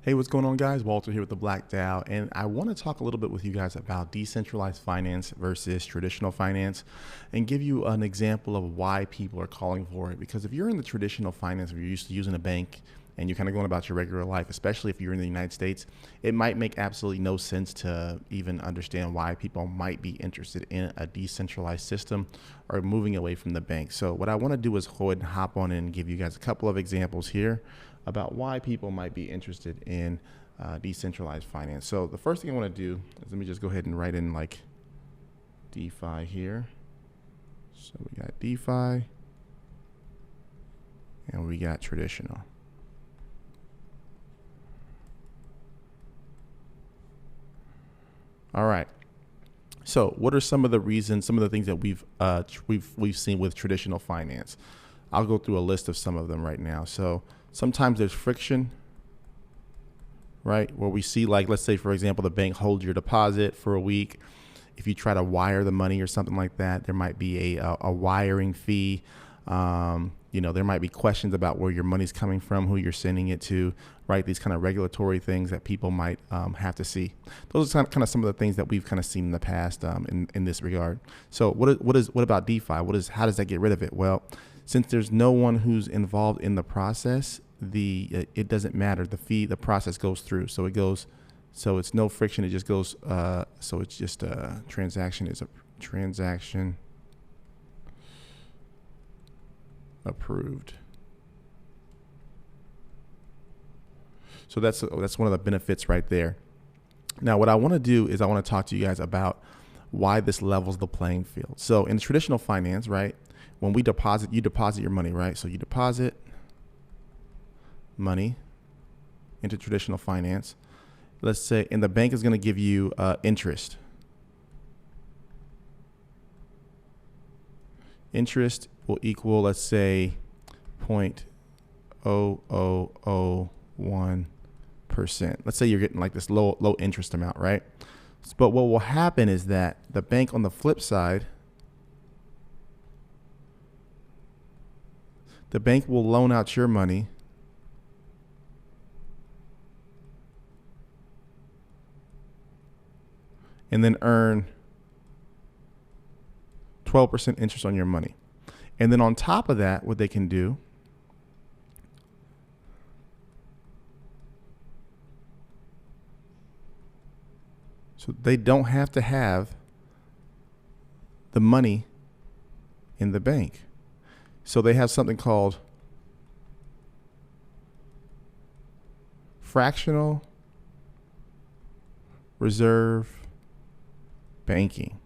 Hey, what's going on, guys? Walter here with the Black Dow, and I want to talk a little bit with you guys about decentralized finance versus traditional finance and give you an example of why people are calling for it. Because if you're in the traditional finance, if you're used to using a bank and you're kind of going about your regular life, especially if you're in the United States, it might make absolutely no sense to even understand why people might be interested in a decentralized system or moving away from the bank. So what I want to do is go ahead and hop on in and give you guys a couple of examples here about why people might be interested in decentralized finance. So the first thing I want to do is let me just go ahead and write in like DeFi here. So we got DeFi and we got traditional. All right. So what are some of the reasons, some of the things that we've seen with traditional finance? I'll go through a list of some of them right now. So sometimes there's friction, right? Where we see, like, let's say, for example, the bank holds your deposit for a week. If you try to wire the money or something like that, there might be a wiring fee. There might be questions about where your money's coming from, who you're sending it to, right? These kind of regulatory things that people might have to see. Those are kind of some of the things that we've kind of seen in the past in this regard. So what about DeFi? How does that get rid of it? Well, since there's no one who's involved in the process, it doesn't matter. The process goes through. So it's no friction. It just goes. So it's just a transaction is a transaction approved. So that's one of the benefits right there. Now, what I want to do is I want to talk to you guys about why this levels the playing field. So in traditional finance, right, when you deposit your money, right? So you deposit money into traditional finance. Let's say, and the bank is going to give you interest. Interest will equal, let's say, 0.0001%. Let's say you're getting like this low interest amount, right? But what will happen is that the bank on the flip side, the bank will loan out your money and then earn 12% interest on your money. And then on top of that, what they can do so they don't have to have the money in the bank. So they have something called fractional reserve banking.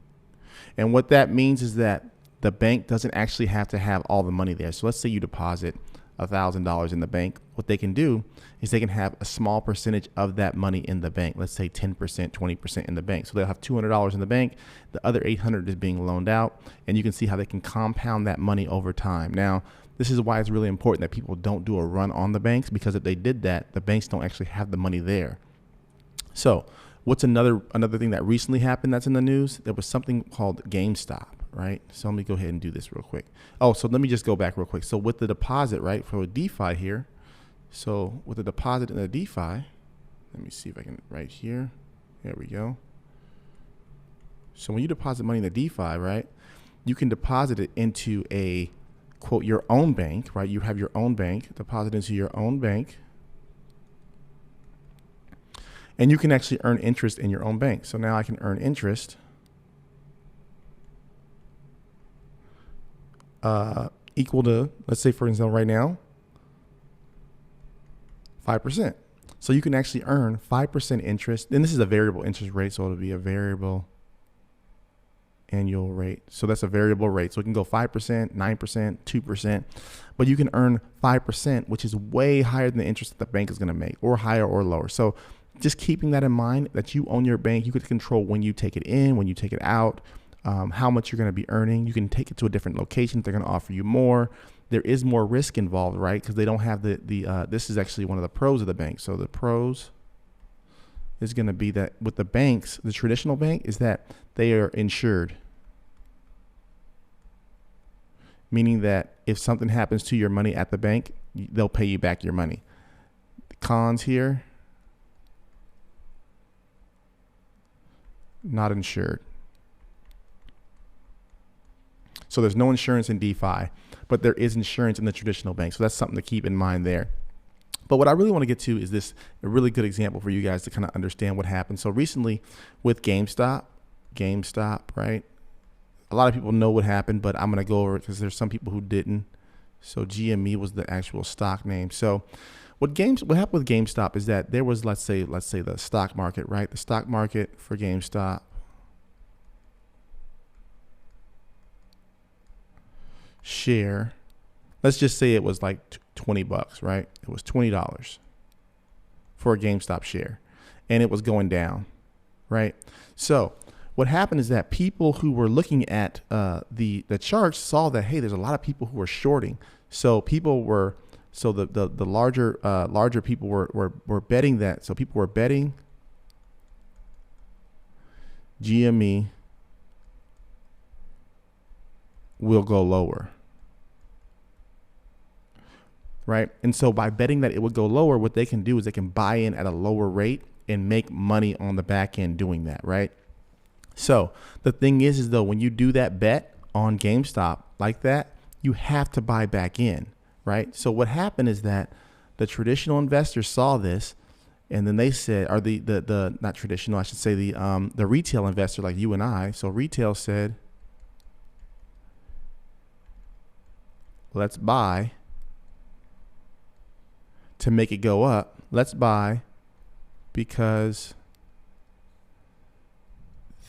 And what that means is that the bank doesn't actually have to have all the money there. So let's say you deposit $1,000 in the bank. What they can do is they can have a small percentage of that money in the bank. Let's say 10%, 20% in the bank. So they'll have $200 in the bank. The other $800 is being loaned out. And you can see how they can compound that money over time. Now, this is why it's really important that people don't do a run on the banks, because if they did that, the banks don't actually have the money there. So what's another thing that recently happened that's in the news? There was something called GameStop, right? So let me go ahead and do this real quick. Oh, so let me just go back real quick. So with the deposit, right, for a DeFi here, so with the deposit in the DeFi, let me see if I can, right here. There we go. So when you deposit money in the DeFi, right, you can deposit it into a, quote, your own bank, right? You have your own bank, deposit into your own bank. And you can actually earn interest in your own bank. So now I can earn interest equal to, let's say, for example, right now, 5%. So you can actually earn 5% interest. And this is a variable interest rate, so it'll be a variable annual rate. So that's a variable rate. So it can go 5%, 9%, 2%, but you can earn 5%, which is way higher than the interest that the bank is going to make, or higher or lower. So just keeping that in mind, that you own your bank, you could control when you take it in, when you take it out, how much you're going to be earning. You can take it to a different location if they're going to offer you more. There is more risk involved, right? Because they don't have this is actually one of the pros of the bank. So the pros is going to be that with the banks, the traditional bank, is that they are insured. Meaning that if something happens to your money at the bank, they'll pay you back your money. The cons here, not insured. So there's no insurance in DeFi, but there is insurance in the traditional bank. So that's something to keep in mind there. But what I really want to get to is this, a really good example for you guys to kind of understand what happened. So recently with GameStop, right? A lot of people know what happened, but I'm going to go over it because there's some people who didn't. So GME was the actual stock name. So what happened with GameStop is that there was, let's say the stock market, right? The stock market for GameStop share, let's just say it was like $20, right? It was $20 for a GameStop share, and it was going down, right? So what happened is that people who were looking at the charts saw that, hey, there's a lot of people who are shorting. So the larger people were betting that. So people were betting GME will go lower, right? And so by betting that it would go lower, what they can do is they can buy in at a lower rate and make money on the back end doing that, right? So the thing is though, when you do that bet on GameStop like that, you have to buy back in, right? So what happened is that the traditional investors saw this, and then they said, or the not traditional, I should say the retail investor like you and I. So retail said, let's buy to make it go up. Let's buy because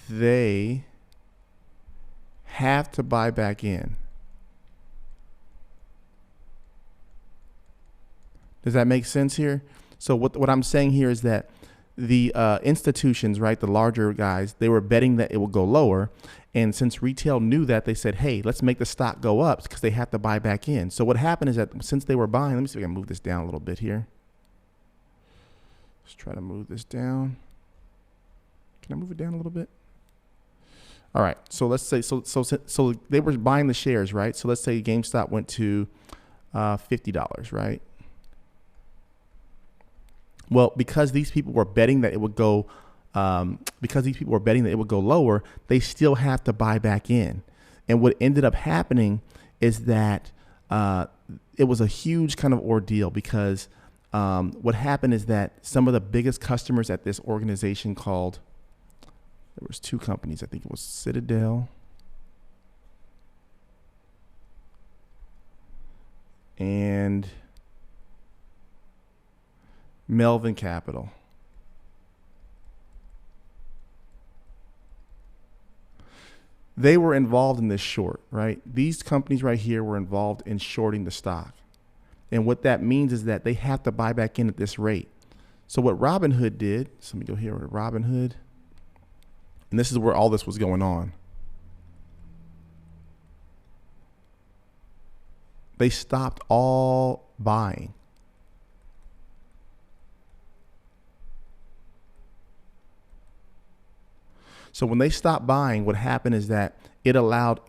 they have to buy back in. Does that make sense here? So what I'm saying here is that the institutions, right, the larger guys, they were betting that it will go lower. And since retail knew that, they said, hey, let's make the stock go up because they have to buy back in. So what happened is that since they were buying, let me see if I can move this down a little bit here. Let's try to move this down. Can I move it down a little bit? All right. So let's say, so they were buying the shares, right? So let's say GameStop went to $50, right? Well, because these people were betting that it would go, lower, they still have to buy back in. And what ended up happening is that it was a huge kind of ordeal because what happened is that some of the biggest customers at this organization called, there was two companies, I think it was Citadel and Melvin Capital. They were involved in this short, right? These companies right here were involved in shorting the stock. And what that means is that they have to buy back in at this rate. So what Robinhood did, so let me go here to Robinhood. And this is where all this was going on. They stopped all buying. So when they stopped buying, what happened is that it allowed,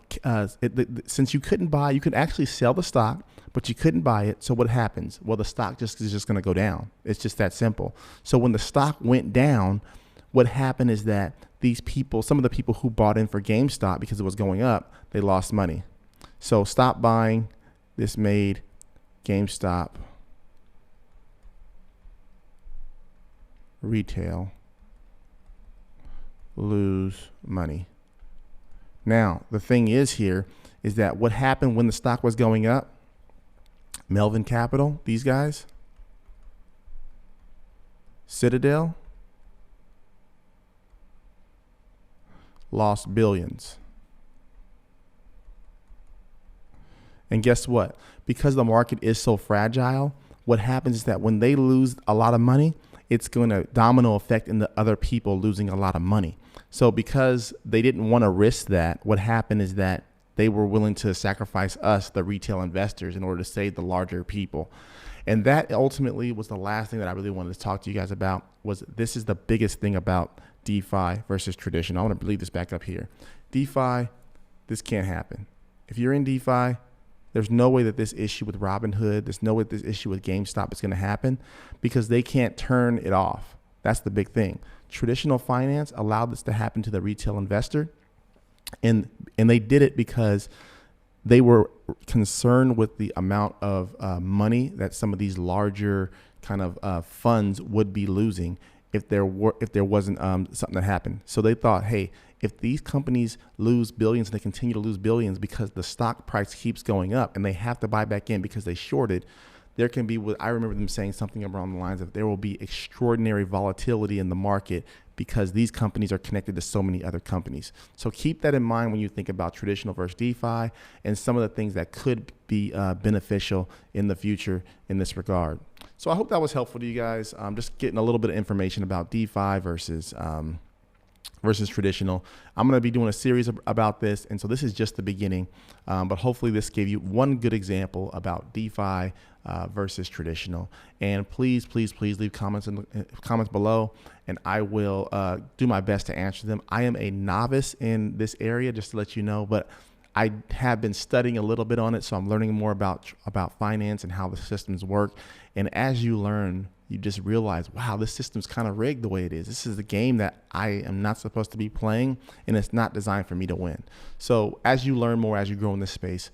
since you couldn't buy, you could actually sell the stock, but you couldn't buy it. So what happens? Well, the stock is just going to go down. It's just that simple. So when the stock went down, what happened is that these people, some of the people who bought in for GameStop because it was going up, they lost money. So stop buying. This made GameStop retail lose money. Now, the thing is here is that what happened when the stock was going up, Melvin Capital, these guys, Citadel, lost billions. And guess what? Because the market is so fragile, what happens is that when they lose a lot of money, it's going to domino effect in the other people losing a lot of money. So because they didn't want to risk that, what happened is that they were willing to sacrifice us, the retail investors, in order to save the larger people. And that ultimately was the last thing that I really wanted to talk to you guys about. Was this is the biggest thing about DeFi versus traditional. I want to leave this back up here. DeFi, this can't happen. If you're in DeFi, there's no way that this issue with Robinhood, there's no way this issue with GameStop is going to happen because they can't turn it off. That's the big thing. traditional finance allowed this to happen to the retail investor. And they did it because they were concerned with the amount of money that some of these larger kind of funds would be losing if there wasn't something that happened. So they thought, hey, if these companies lose billions and they continue to lose billions because the stock price keeps going up and they have to buy back in because they shorted, there can be, I remember them saying something around the lines of there will be extraordinary volatility in the market because these companies are connected to so many other companies. So keep that in mind when you think about traditional versus DeFi and some of the things that could be beneficial in the future in this regard. So I hope that was helpful to you guys. Just getting a little bit of information about DeFi versus traditional. I'm going to be doing a series about this. And so this is just the beginning. But hopefully this gave you one good example about DeFi versus traditional. And please leave comments in the comments below, and I will do my best to answer them. I am a novice in this area, just to let you know, but I have been studying a little bit on it. So I'm learning more about finance and how the systems work. And as you learn, you just realize, wow, this system's kind of rigged the way it is. This is a game that I am not supposed to be playing, and it's not designed for me to win. So as you learn more, as you grow in this space,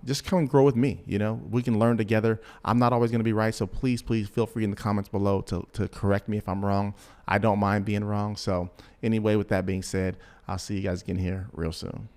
just come and grow with me. You know, we can learn together. I'm not always going to be right. So please feel free in the comments below to correct me if I'm wrong. I don't mind being wrong. So anyway, with that being said, I'll see you guys again here real soon.